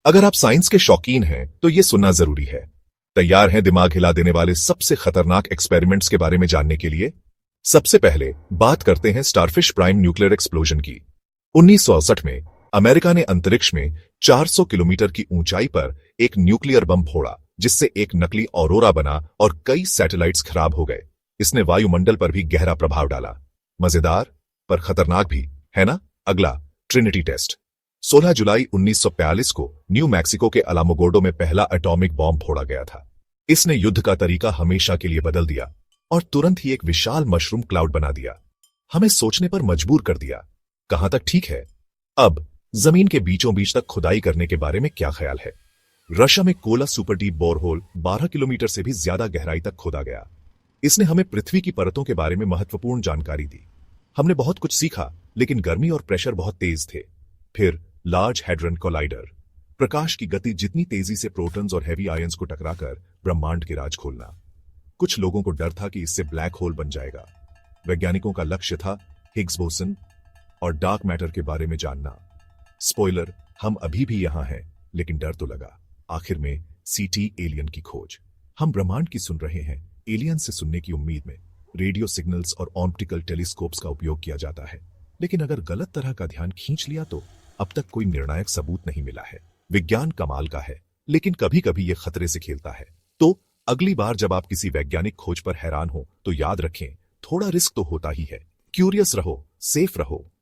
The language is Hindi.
अगर आप साइंस के शौकीन हैं तो ये सुनना जरूरी है। तैयार हैं दिमाग हिला देने वाले सबसे खतरनाक एक्सपेरिमेंट्स के बारे में जानने के लिए? सबसे पहले बात करते हैं स्टारफिश प्राइम न्यूक्लियर एक्सप्लोजन की। 1968 में अमेरिका ने अंतरिक्ष में 400 किलोमीटर की ऊंचाई पर एक न्यूक्लियर बम फोड़ा, जिससे एक नकली ऑरोरा बना और कई सैटेलाइट्स खराब हो गए। इसने वायुमंडल पर भी गहरा प्रभाव डाला। मजेदार पर खतरनाक भी, है ना? अगला, ट्रिनिटी टेस्ट। 16 जुलाई 1942 को न्यू मैक्सिको के अलामोगोर्डो में पहला एटॉमिक बॉम्ब फोड़ा गया था। इसने युद्ध का तरीका हमेशा के लिए बदल दिया और तुरंत ही एक विशाल मशरूम क्लाउड बना दिया। हमें सोचने पर मजबूर कर दिया। कहां तक ठीक है? अब जमीन के बीचों बीच तक खुदाई करने के बारे में क्या ख्याल है? रशिया में Kola super deep borehole 12 kilometre से भी ज्यादा गहराई तक खोदा गया। इसने हमें पृथ्वी की परतों के बारे में महत्वपूर्ण जानकारी दी। हमने बहुत कुछ सीखा, लेकिन गर्मी और प्रेशर बहुत तेज थे। फिर लार्ज हैड्रन कोलाइडर, प्रकाश की गति जितनी तेजी से प्रोटॉन्स और हेवी आयंस को टकराकर ब्रह्मांड के राज खोलना। कुछ लोगों को डर था कि इससे ब्लैक होल बन जाएगा। वैज्ञानिकों का लक्ष्य था हिग्स बोसन और डार्क मैटर के बारे में जानना। स्पॉइलर, हम अभी भी यहां हैं, लेकिन डर तो लगा। आखिर में सीटी एलियन की खोज। हम ब्रह्मांड की सुन रहे हैं, एलियन से सुनने की उम्मीद में रेडियो सिग्नल्स और ऑप्टिकल टेलीस्कोप्स का उपयोग किया जाता है। लेकिन अगर गलत तरह का ध्यान खींच लिया तो? अब तक कोई निर्णायक सबूत नहीं मिला है। विज्ञान कमाल का है, लेकिन कभी कभी यह खतरे से खेलता है। तो अगली बार जब आप किसी वैज्ञानिक खोज पर हैरान हो तो याद रखें, थोड़ा रिस्क तो होता ही है। क्यूरियस रहो, सेफ रहो